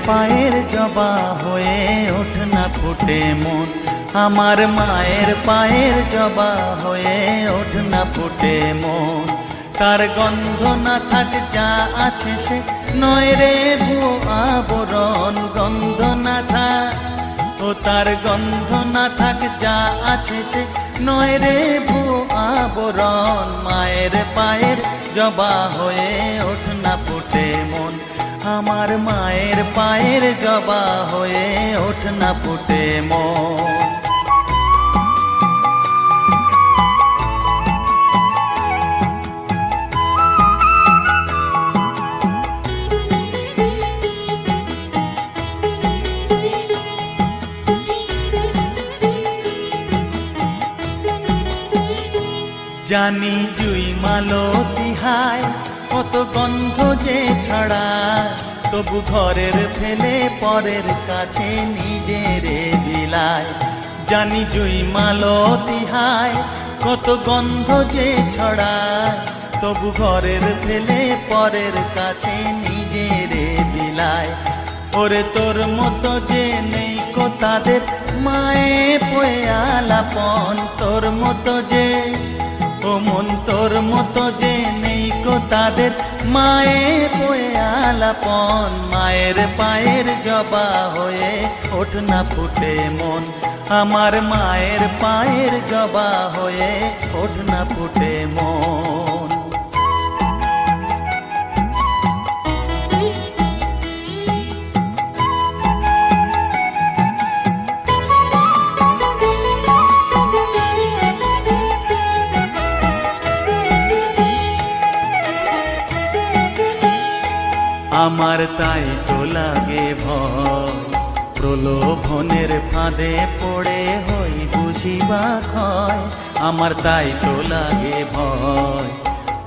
পায়ের জবা হয়ে ওঠ না ফুটে মন, আমার মায়ের পায়ের জবা হয়ে ওঠ না ফুটে মন। তার গন্ধ না থাক যা আছে সে নয় রে ভুয়ো আবরণ, গন্ধ না থাক ও তার গন্ধ না থাক যা আছে সে নয় রে ভুয়ো আবরণ। মায়ের পায়ের জবা হয়ে ওঠ না ফুটে মন, আমার মায়ের পায়ের জবা হয়ে ওঠ না ফুটে মন। জানি জুই মালতী হায় কত গন্ধ যে ছড়ায়, তবু ঘরের ফেলে পরের কাছে নিজের বিলায়। জানি জুই মালতী হায় কত গন্ধ যে ছড়ায়, তবু ঘরের ফেলে পরের কাছে নিজের বিলায়। ওরে তোর মতো যে নেই কো তাদের মায়ে পয়ে আলাপন, তোর মতো যে ও মন তোর মতো যে নেই কো তাদের মায়ে পয়ে আলাপন। মায়ের পায়ের জবা হয়ে ওঠ না ফুটে মন, আমার মায়ের পায়ের জবা হয়ে ওঠ না ফুটে মন। আমার তাই তো লাগে ভয়, প্রলোভনের ফাঁদে পড়ে হই বুঝিবা ক্ষয়। আমার তাই তো লাগে ভয়,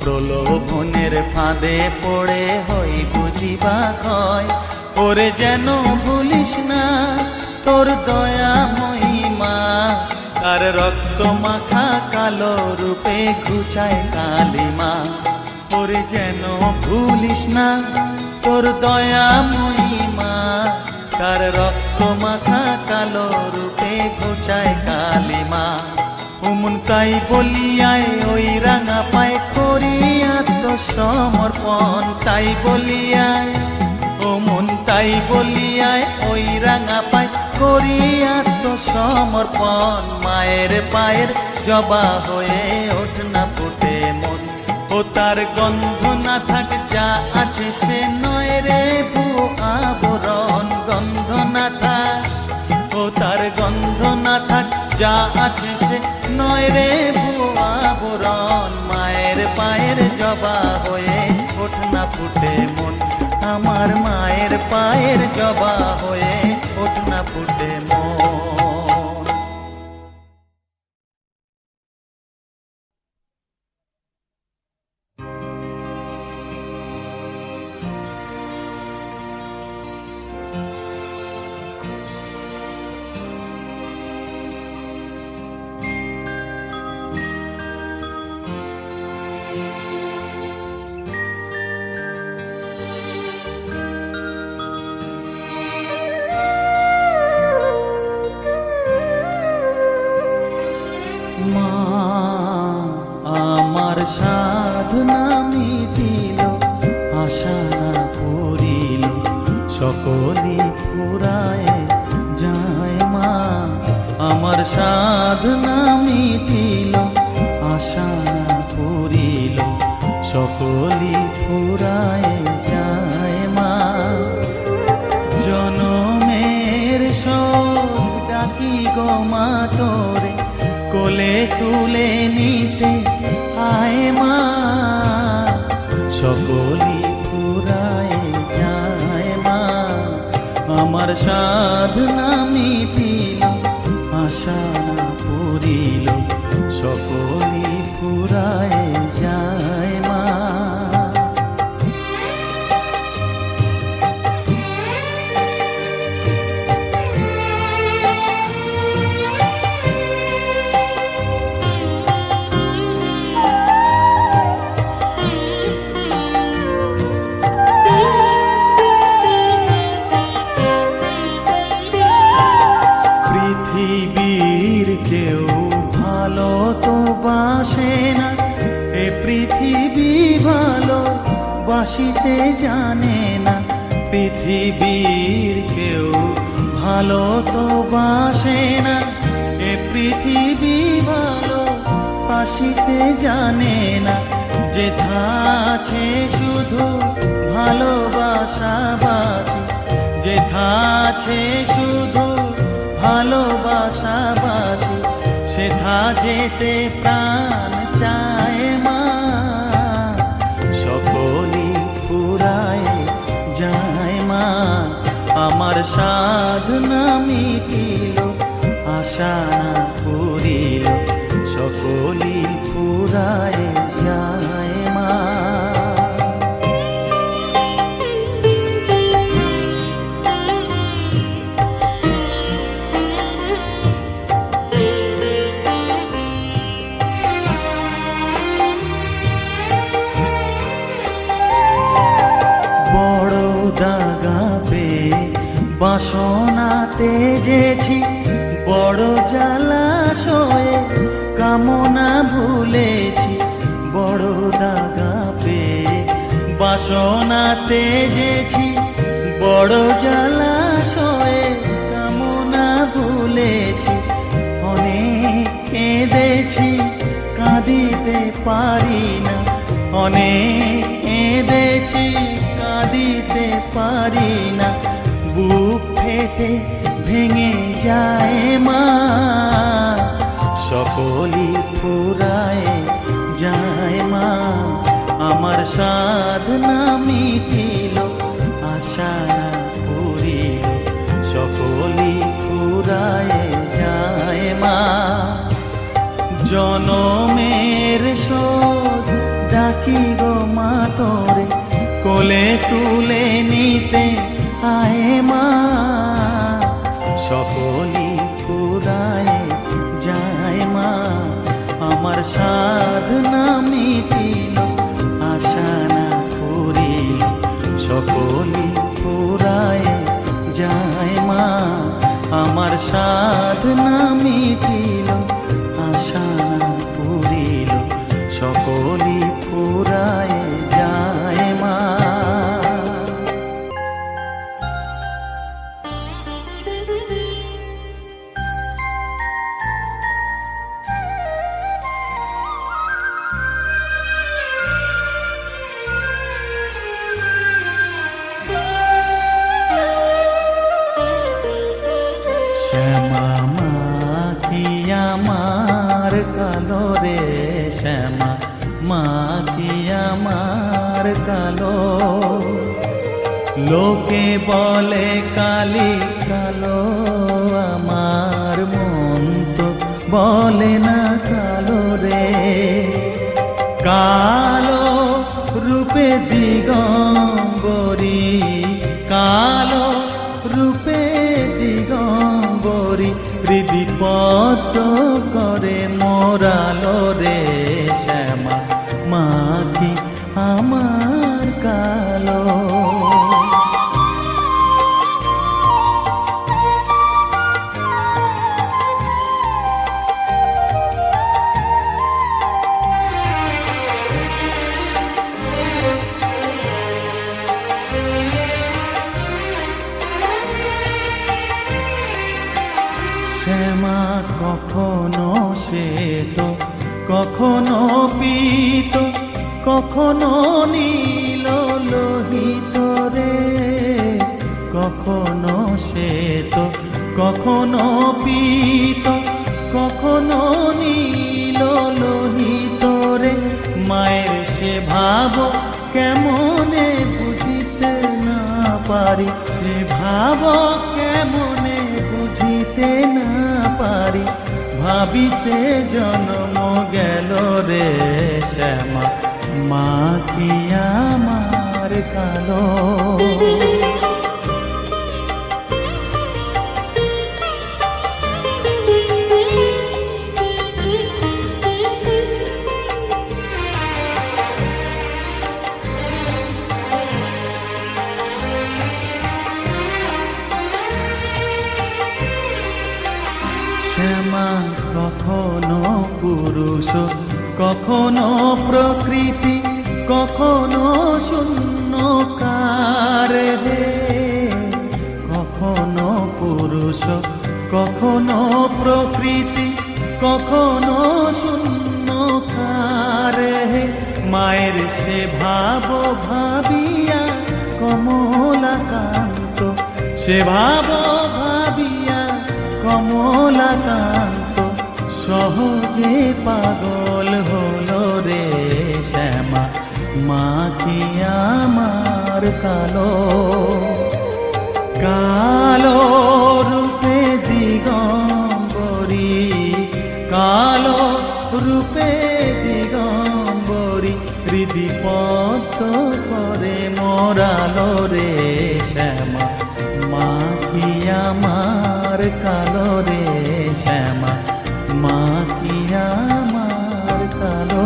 প্রলোভনের ফাঁদে পড়ে হই বুঝিবা ক্ষয়। ওরে যেন ভুলিস না তোর দয়া মহিমা, কার রক্ত মাখা কালো রূপে ঘুচায় কালিমা। ওরে যেন ভুলিস না তোর দয়া মহিমা, কার রক্ত মাখা কালো রূপে ঘুচায় কালিমা। উমন তাই বলিয়ায় ওই রাঙা পায় করি আত্মসমর্পণ, তাই বলিয়ায় ও মন তাই বলিয়ায় ওই রাঙা পায় করি আত্মসমর্পণ। মায়ের পায়ের জবা হয়ে ওঠ না ফুটে মন, ও তার গন্ধ না থাক যা আছে সে নয় রে ভুয়ো আবরণ, গন্ধ না থাক ও তার গন্ধ না থাক যা আছে সে নয় রে ভুয়ো আবরণ। মায়ের পায়ের জবা হয়ে ওঠ না ফুটে মন, আমার মায়ের পায়ের জবা হয়ে ওঠ না ফুটে মন। সাধনা মিটিল আশা না পুরিল সকলে ফুরায় যায় মা, আমার সাধনা মিটিল আশা না পুরিল সকলে ফুরায় যায় মা। জনমের শোক ডাকি গো মা তোরে কোলে তুলে নিতে আয় মা, সকলি ফুরায় যায় মা। আমার সাধনা মিটিল আশা না পুরিল সকলি ফুরায় যায় মা। বাসিতে জানে না, পৃথিবীর কেউ ভালো তো বাসে না, এ পৃথিবী ভালো বাসিতে জানে না, যেথা আছে শুধু ভালোবাসাবাসি, যেথা আছে শুধু ভালোবাসাবাসি, সেথা যেতে প্রাণ চায় মা, সকলই ফুরায় যায় মা, আমার সাধনা মিটিল, আশা না পুরিল, সকলই ফুরায় যায় মা। বড় দাগা পেয়ে বাসনা তেজেছি, বড় জলাশয়ে কামনা ভুলেছি, বড় দাগা পেয়ে বাসনা তেজেছি, বড় জলাশয়ে কামনা ভুলেছি, অনেক কেঁদেছি কাঁদিতে পারি না, অনেক কেঁদেছি কাঁদিতে পারি না, বুক ফেটে ভেঙে যায় মা, সকলই ফুরায় যায় মা, আমার সাধনা মিটিল, আশা না পুরিল, সকলই ফুরায় যায় মা। জনমের শোধ ডাকি গো মা তোরে, কোলে তুলে নিতে আয় মা, সকলই ফুরায় যায় মা, আমার সাধনা মিটিল, আশা না পুরিল, সকলই ফুরায় যায় মা, আমার সাধনা মিটিল, আশা না পুরিল, সকলই ফুরায় যায় মা। শ্যামা মা কি আমার কালো রে, শ্যামা মা কি আমার কালো, লোকে বলে কালি কালো, আমার মন তো বলে না কালো রে, কালো রূপে দিগম্বরী, কালো রূপে দিগম্বরী, হৃদি পদ্ম করে মোরালো রে, শ্যামা মা কি আমার কালো। শ্যামা কখনো শ্বেত, কখনো পীত, কখনো নীল লোহিত রে, কখনো শ্বেত, কখনো পীত, কখনো নীল লোহিত রে, মায়ের সে ভাব কেমনে বুঝিতে না পারি, সে ভাব কেমনে বুঝিতে না পারি, ভাবিতে জন্ম গেল রে, শ্যামা মা কি আমার কালো। শ্যামা কখনো পুরুষ, কখনো প্রকৃতি, কখনো শূন্য কার হে, কখনো পুরুষ, কখনো প্রকৃতি, কখনো শূন্যকার হে। মায়ের সে ভাব ভাবিয়া কমলাকান্ত, সে ভাব ভাবিয়া কমলাকান্ত, সহজে পাগল হলো রে শ্যামা। মা কি আমার কালো, কালো রূপে দিগম্বরী, কালো রূপে দিগম্বরী, হৃদি পদ্ম করে মোরালো রে শ্যামা। মা কি আমার কালো রে শ্যামা, মা কি আমার কালো।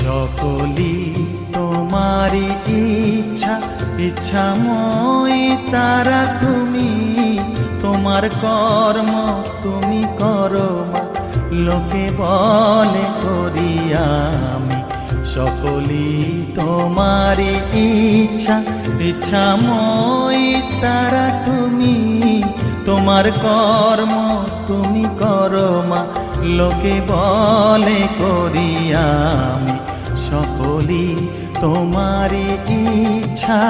সকলি তোমারি ইচ্ছা, ইচ্ছাময়ী তারা তুমি, তোমার কর্ম তুমি করো মা, লোকে বলে করি আমি। সকলি তোমারি ইচ্ছা, ইচ্ছাময়ী তারা তুমি, তোমার কর্ম তুমি করো মা, লোকে বলে করি আমি। সকলি তোমারি ইচ্ছা।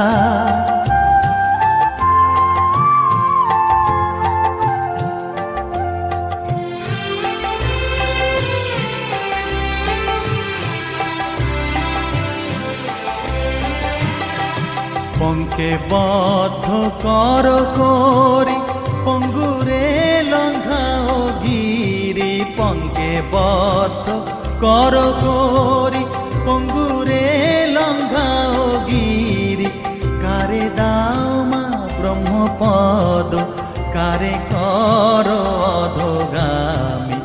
পঙ্কে বদ্ধ কর করি, পঙ্গুরে লঙ্ঘাও গিরি, পঙ্কে বদ্ধ কর করি, পঙ্গুরে লঙ্ঘাও গিরি। কারে দাও মা ব্রহ্মপদ, কারে কর অধোগামী,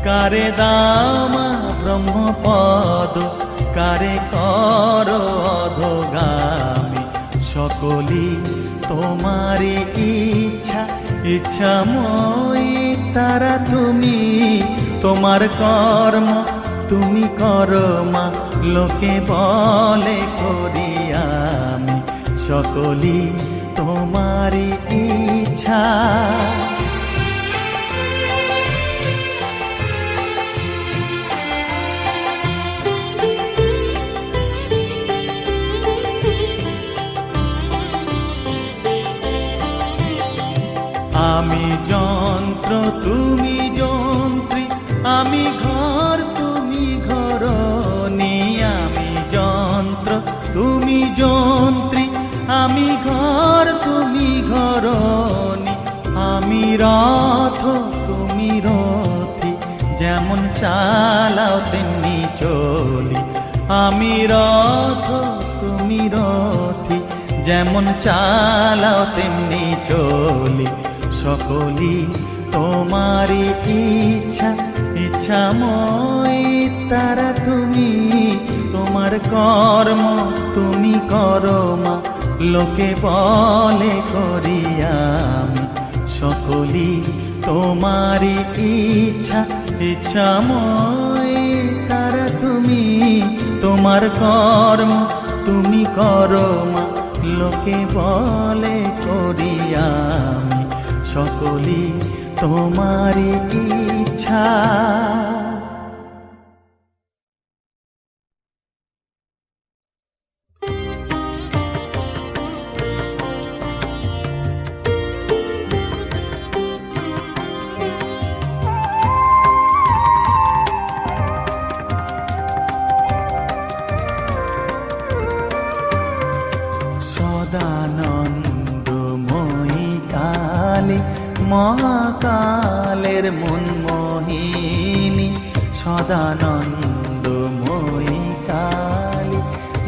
কারে দাও মা ব্রহ্মপদ, কারে কর অধোগামী। সকলি তোমারি ইচ্ছা, ইচ্ছাময়ী তারা তুমি, তোমার কর্ম তুমি করো মা, লোকে বলে করি আমি। সকলি তোমারি ইচ্ছা। আমি যন্ত্র তুমি যন্ত্রী, আমি ঘর তুমি ঘরণী। আমি যন্ত্র তুমি যন্ত্রী, আমি ঘর তুমি ঘরণী। আমি রথ তুমি রথী, যেমন চালাও তেমনি চলি। আমি রথ তুমি রথী, যেমন চালাও তেমনি চলি। সকলি তোমারি ইচ্ছা, ইচ্ছাময়ী তারা তুমি, তোমার কর্ম তুমি করো মা, লোকে বলে করি আমি। সকলি তোমারি ইচ্ছা, ইচ্ছাময়ী তারা তুমি, তোমার কর্ম তুমি করো মা, লোকে বলে করি আমি। সকলি তোমারি ইচ্ছা। সদানন্দময়ী কালী, মহাকালের মনমোহিনী, সদানন্দময়ী কালী,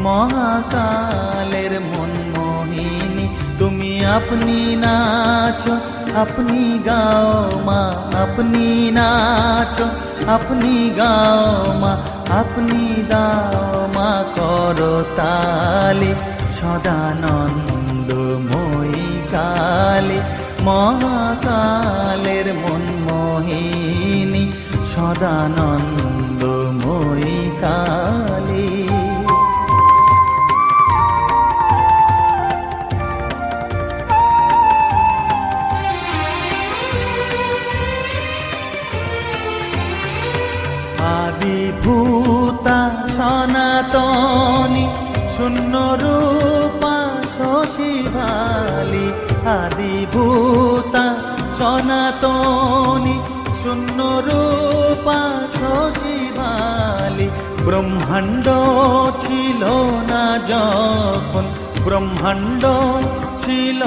মহাকালের মনমোহিনী। তুমি আপনি নাচো, আপনি গাও মা, আপনি নাচো, আপনি গাও মা, আপনি দাও মা করতালি। সদানন্দময়ী কালী, মহাকালের মনমোহিনী, সদানন্দময়ী কালী। আদিভূতা সনাতনী, শূন্য রূপা শশীভালি। আদিভূতা সনাতনী, শূন্য রূপা শশীভালি। ব্রহ্মাণ্ড ছিল না যখন, ব্রহ্মাণ্ড ছিল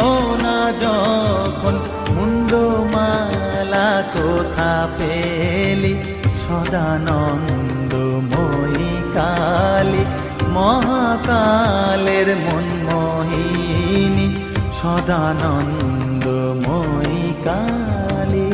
না যখন, মুন্ডমালা কোথা পেলি। সদানন্দময়ী কালী, মহাকালের মনমোহিনী, সদানন্দময়ী কালী।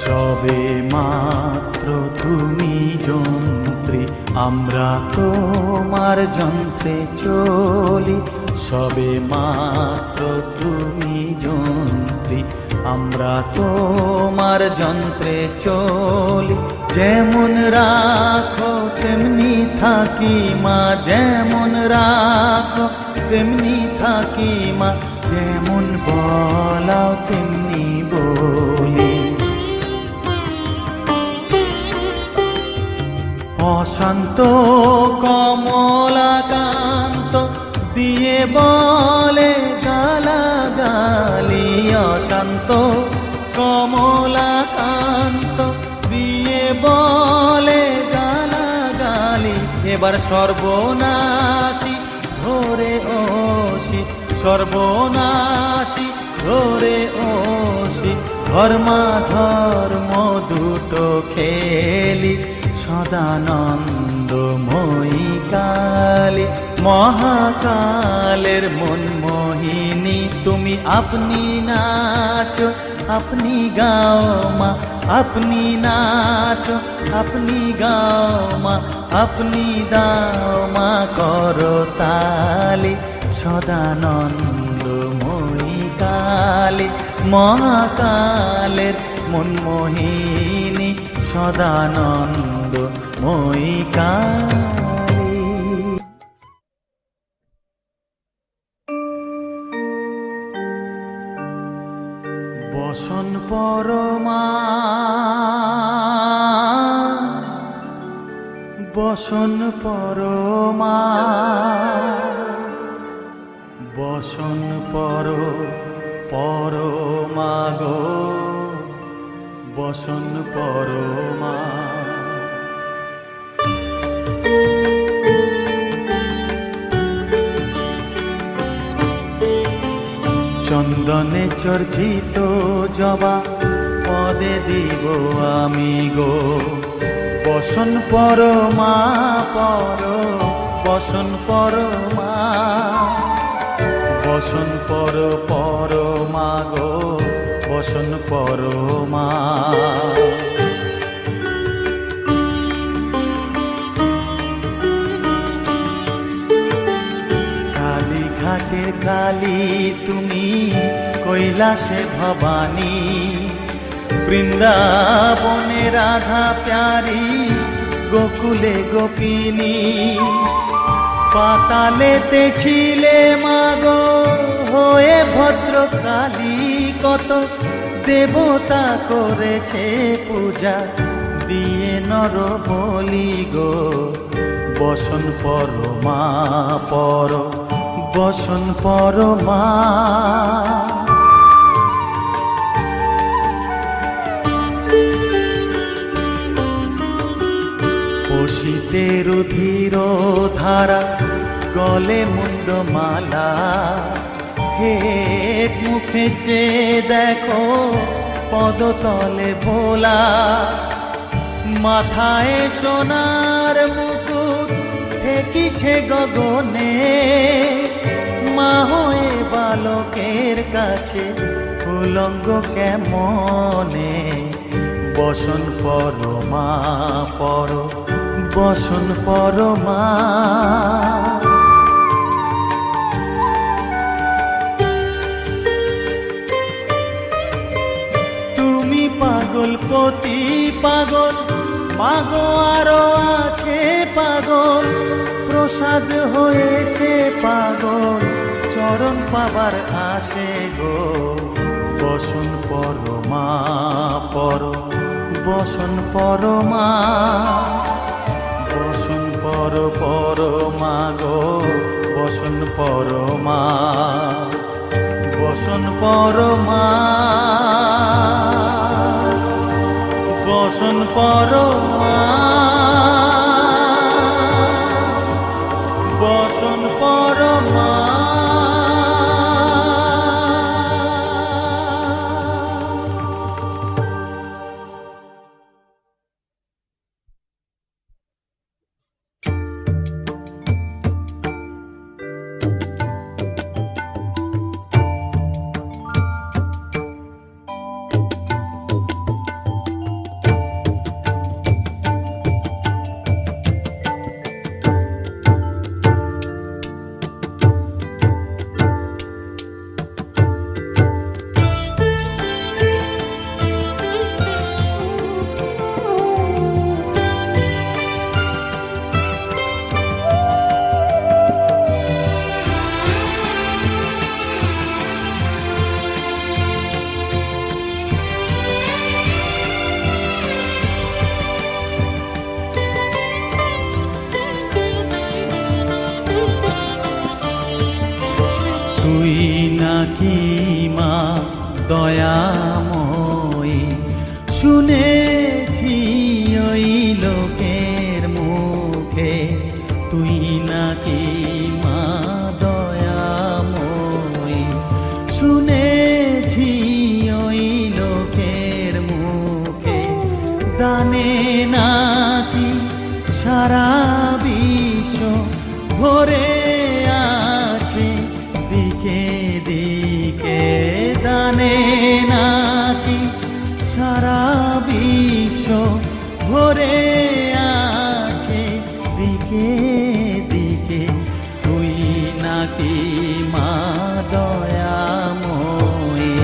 সবে মাত্র তুমি যন্ত্রী, আমরা তোমার যন্ত্রে চলি। সবে মাত্র তুমি যন্ত্রী, আমরা তোমার যন্ত্রে চলি। যেমন রাখো তেমনি থাকি মা, যেমন রাখো তেমনি থাকি মা, যেমন বলাও তেমনি বলি। অশান্ত কমলাকান্ত দিয়ে বলে গালাগালি। অশান্ত কমলাকান্ত দিয়ে বলে গালাগালি। এবার সর্বনাশী ধরে ওসি, সর্বনাশী ধরে ওসি, ধর্মাধর্ম দুটো খেলি। সদানন্দময়ী কালী, মহাকালের মনমোহিনী। তুমি আপনি নাচো, আপনি গাও মা, আপনি নাচো, আপনি গাও মা, আপনি দাও মা করতালি। সদানন্দময়ী কালী, মহাকালের মনমোহিনী, সদানন্দময়ী কালী। বসন পরমা, বসন পরমা, বসন পরমা গো, বসন পরমা। চন্দনে চর্চিত জবা পদে দিব আমি গো, বসন পরমা পর, বসন পরমা, বসন পরমা গো, বসন পরমা। কালীঘাটের কালী তুমি, কৈলাসে ভবানী, বৃন্দাবনে রাধা প্যারি, গোকুলে গোপিনী। পাতালেতে ছিলে মাগো হয়ে ভদ্রকালী, কত দেবতা করেছে পূজা দিয়ে নর বলি গো, বসন পরমা পর, বসন পরমা। শীতের ধীর ধারা গলে মুন্ডমালা, হেট মুখে চেয়ে দেখো পদতলে ভোলা, মাথায় সোনার মুকুট ঠেকিছে গগনে, মা হয়ে বালকের কাছে উলঙ্গ কেমনে। বসন পরমা পর, বসন পরমা। তুমি পাগল পতি পাগল, মাগো আরো আছে পাগল, প্রসাদ হয়েছে পাগল, চরণ পাবার আসে গো। বসন পরমা পর, বসন পরমা, বসন পর পরমা গো, বসন পরমা, বসন পরমা, বসন পরমা, বসন পরমা। তুই নাকি মা দয়াময়ী, শুনেছি ওই লোকের মুখে, তুই নাকি মা দয়াময়ী, শুনেছি ওই লোকের মুখে, দানে নাকি সারা বিশ্ব ভরে আছে দিকে দিকে, দানে নাকি সারা বিশ্ব ভরে আছে দিকে দিকে, তুই নাকি মা দয়াময়ী।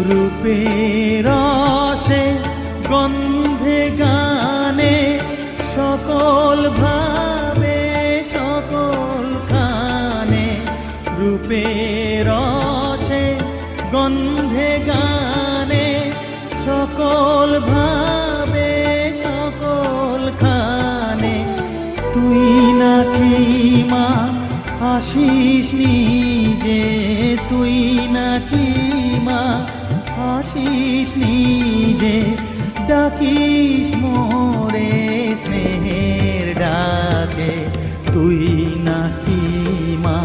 রূপের রসে গন্ধে গানে সকল ভাবে সকল খানে, রূপের রসে গন্ধে গানে সকল ভাবে সকল খানে, তুই নাকি মা আসিস নিজে, তুই নাকি মা আসিস নিজে, ডাকিস মোরে স্নেহের ডাকে, তুই নাকি মা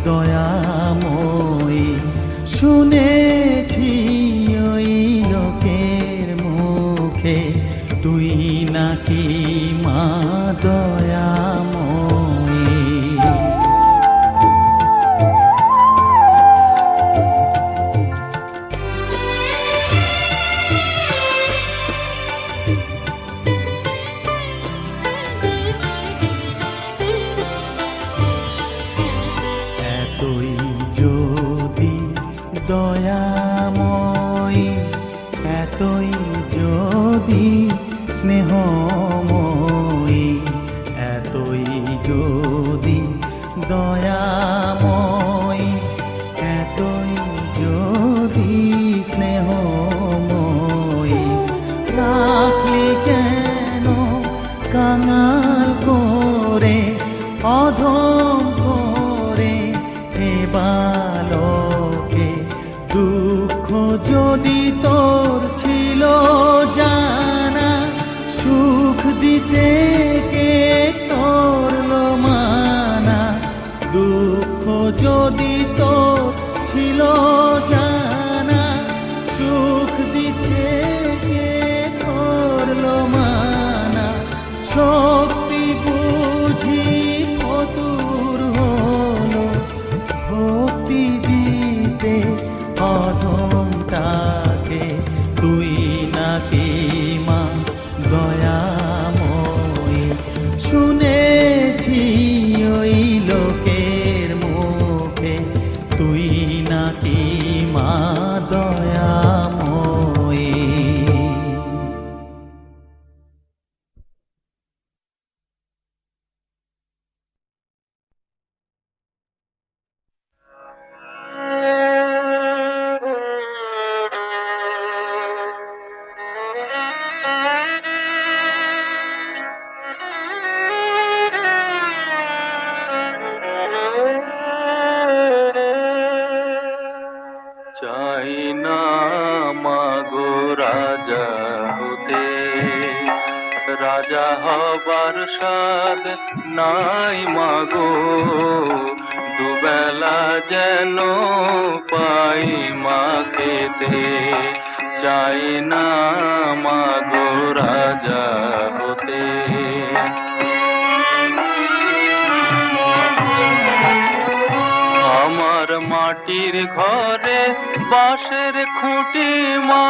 দয়াময়ী, শুনেছি ওই লোকের মুখে, তুই নাকি মা দয়াময়ী। এতই যদি দয়াময়ী, এতই যদি স্নেহময়ী, এতই যদি দয়াময়ী, এতই যদি স্নেহময়ী, রাখলি কেন শক্তি বুঝি কতুর হলো ভক্তি দিতে অধমটাকে, তুই নাকি মা দয়াময়ী। শুনেছি ওই লোকের মুখে তুই নাকি মা দয়াময়ী। চাই না মাগো রাজা হতে, রাজা হবার স্বাদ নাই মাগো, দুবেলা যেন পাই মা খেতে। চাই না মাগো রাজা হতে। আমার মাটির ঘরে বাঁশের খুঁটি মা,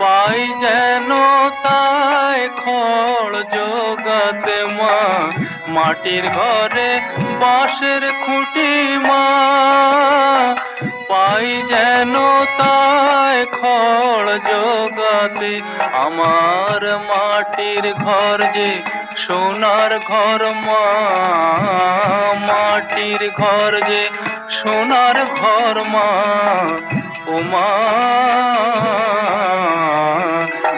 পাই যেন তাই খড় জোগাতে মা। মাটির ঘরে বাঁশের খুঁটি মা, পাই যেন তাই খড় জোগাতে। আমার মাটির ঘর যে সোনার ঘর মা, মাটির ঘর যে সোনার ঘর মা। ও মা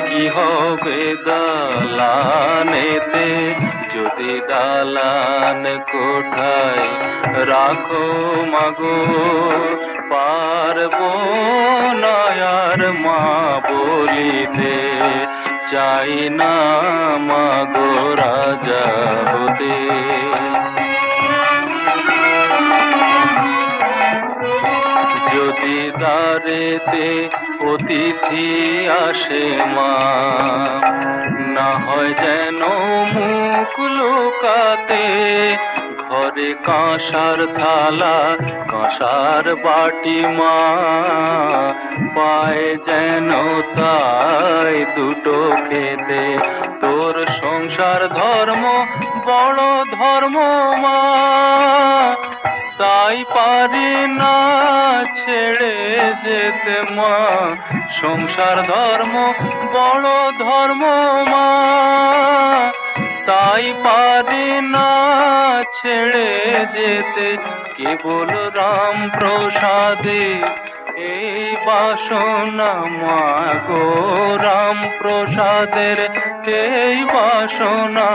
কি হবে দালানেতে, যদি দালান কোঠায় রাখো মাগো, পারবো না আর মা বলিতে। চাই না মাগো রাজা হতে। যদি দ্বারেতে অতিথি আসে মা, না হয় যেন মুখ লুকাতে। ঘরে কাঁসার থালা কাঁসার বাটি মা, পায় যেন তাই দুটো খেতে। তোর সংসার ধর্ম বড় ধর্ম মা, তাই পারি না ছেড়ে যেতে মা। সংসার ধর্ম বড় ধর্ম মা, তাই পারি না ছেড়ে যেতে। কেবল রাম প্রসাদে এই বাসনা মা গো, রাম প্রসাদের এই বাসনা।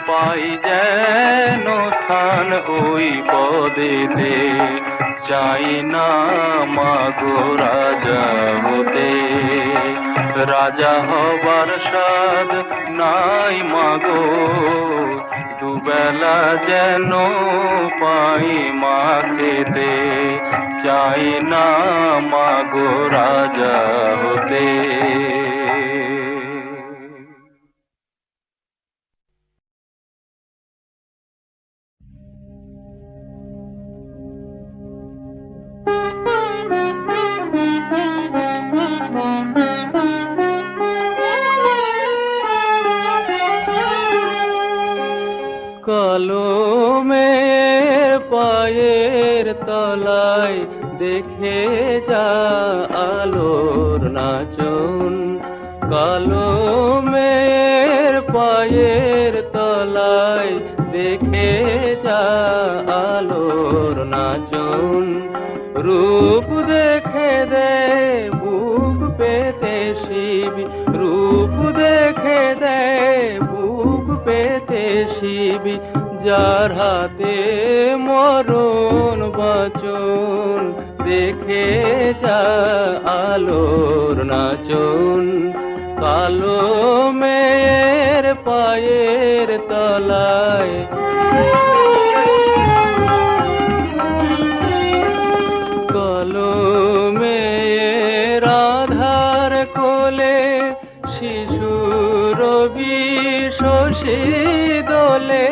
পাই যেন স্থান ওই পদেতে। চাই না মাগো রাজা হতে, রাজা হবার স্বাদ নাই মাগো, দুবেলা যেন পাই মা খেতে। চাই না মাগো রাজা হতে। কলমের পায়ের তলায় দেখে যা আলোর নাচন। কলমের পায়ের তলায় দেখে যা আলোর নাচন। রূপ দেখে দে বুক পেতে শিব, রূপ দেখে দে বুক পেতে শিব। যার হাতে মরণ বচন দেখে যা আলোর নাচন। কালো মেয়ের পায়ের তলায় কলমের আধার কোলে শিশু রবি শশী দোলে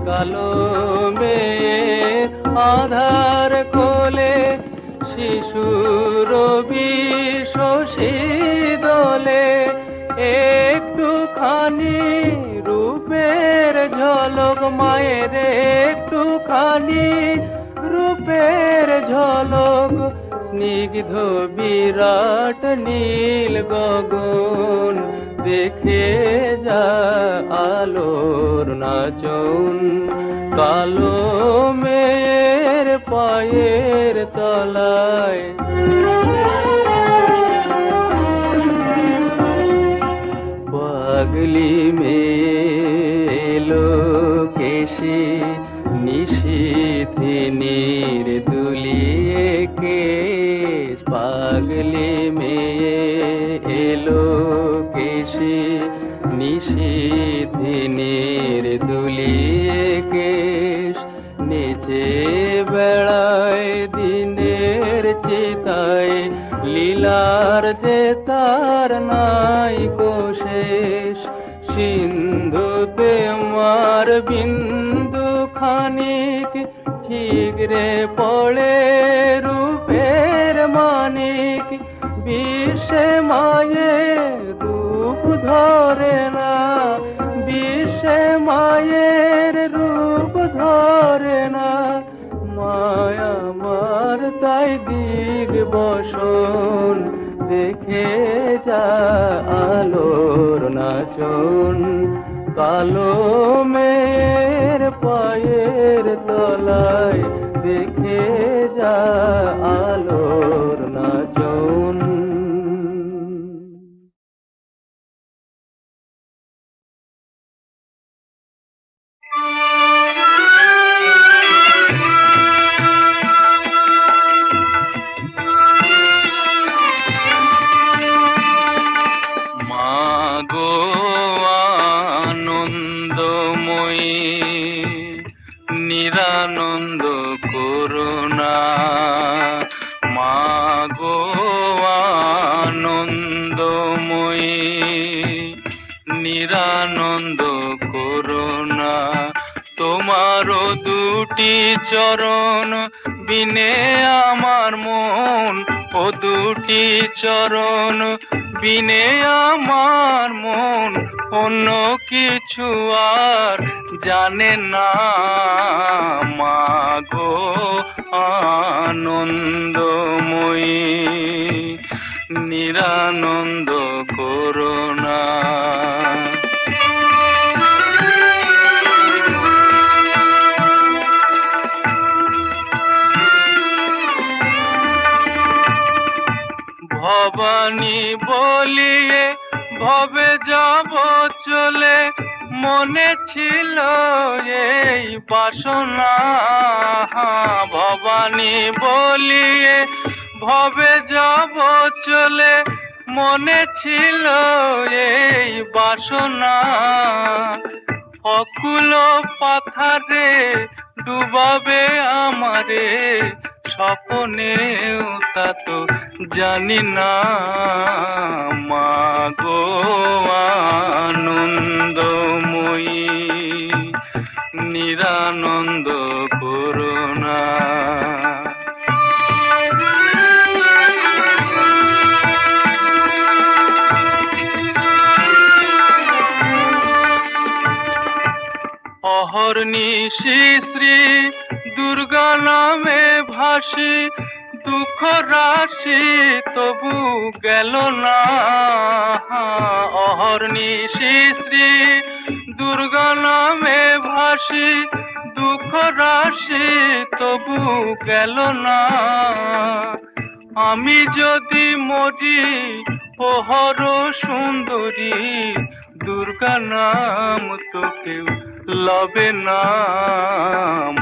কালো মেয়ের আধার কোলে শিশু রবি শশী দোলে একটুখানি রূপের ঝলক মায়ের একটুখানি রূপের ঝলক স্নিগ্ধ বিরাট নীল গগন দেখে যা আলোর নাচন কালো মেয়ের পায়ের তলায় পাগলি মেলো কেশে নিশীথিনীর দুলিয়ে কেশ পাগলি মেয়ে এলো কেশে নিশীথিনীর দুলিয়ে কেশ নিচে বেড়ায় দিনের চিতায় লীলার যে তার নাই কোশেষ সিন্ধুতে মার বিন্দু খানিক ঠিকরে পড়ে রূপের মানিক বিশ্বে মায়ের রূপ ধরে না বিশ্বে মায়ের রূপ ধরে না মায়া আমার তাই দিগ বসন দেখে যা আলোর নাচন কালো মেয়ের পায়ের তলায় দেখে যা আলোর নাচন। নিরানন্দ করুণা মাগো আনন্দময়ী নিরানন্দ করুণা তোমারও দুটি চরণ বিনে আমার মন ও দুটি চরণ বিনে আমার মন অন্য কিছু আর জানে না মাগো আনন্দময়ী নিরানন্দ করুণা। ভবানী বলিয়ে ভবে যাব চলে মনে ছিল এই বাসনা ভবানী বলিয়ে ভবে যাব চলে মনে ছিল এই বাসনা অকুল পাথারে ডুবাবে আমারে স্বপ্নেও তা তো জানি না মাগো আনন্দময়ী নিরানন্দ করুণা। অহর্নিশি শ্রী দুর্গা নামে ভাসি দুঃখ রাশি তবু গেল না অহর্নিশি শ্রী দুর্গা নামে ভাসি দুঃখ রাশি তবু গেল না আমি যদি মরি ওহর সুন্দরী দুর্গা নাম তো কেউ লবে না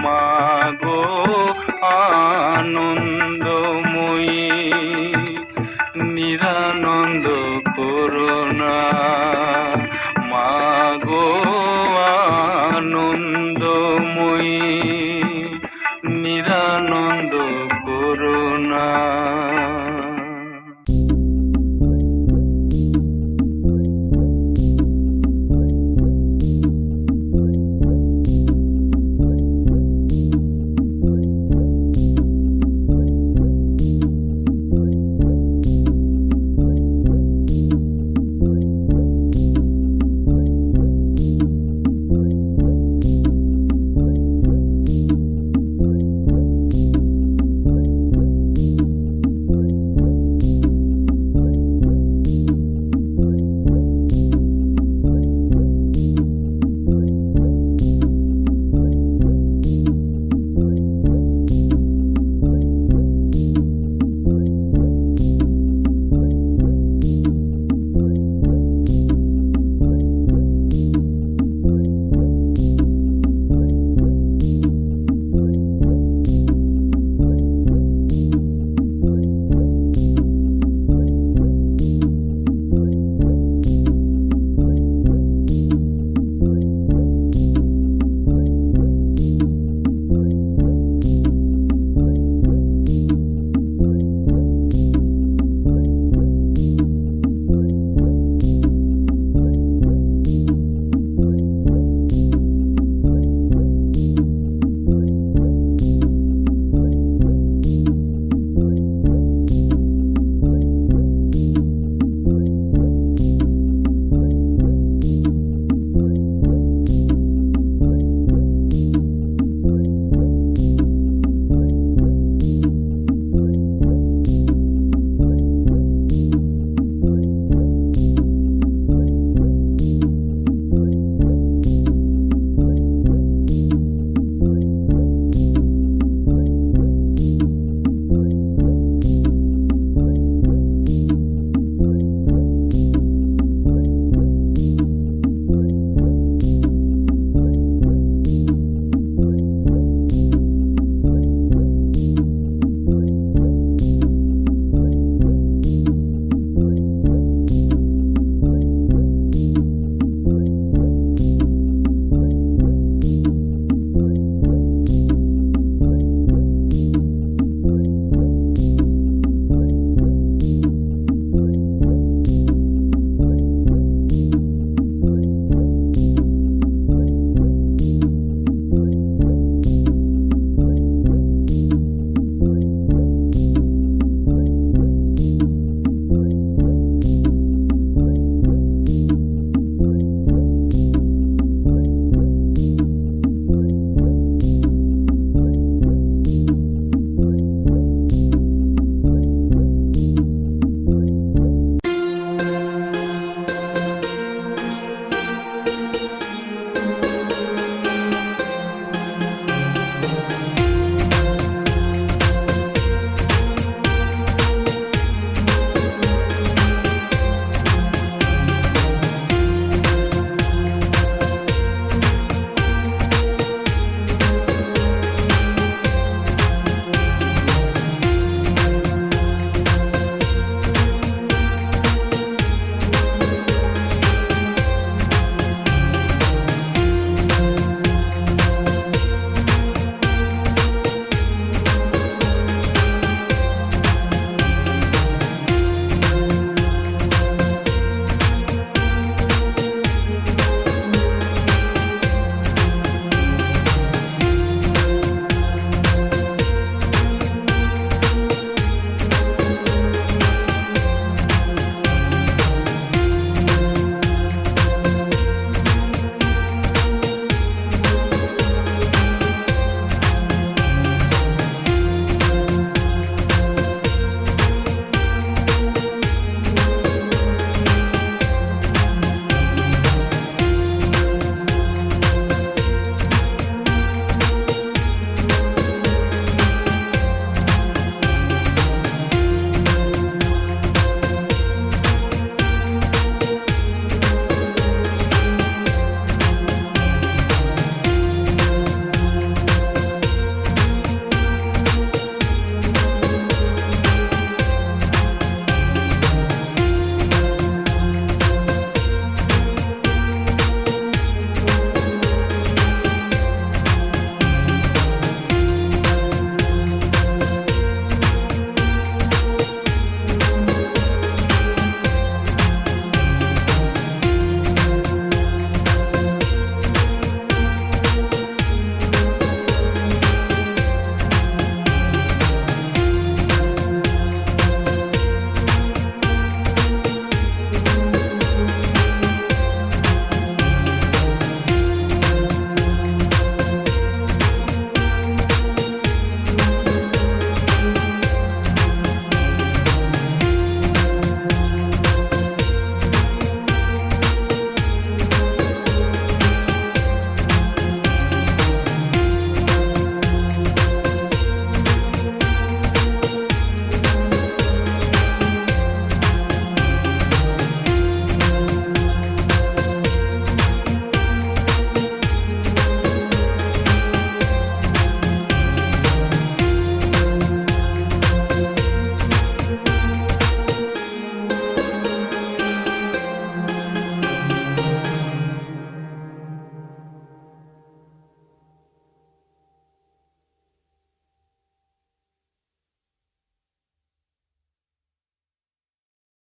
মাগো আনন্দময়ী নিরানন্দ করুণা।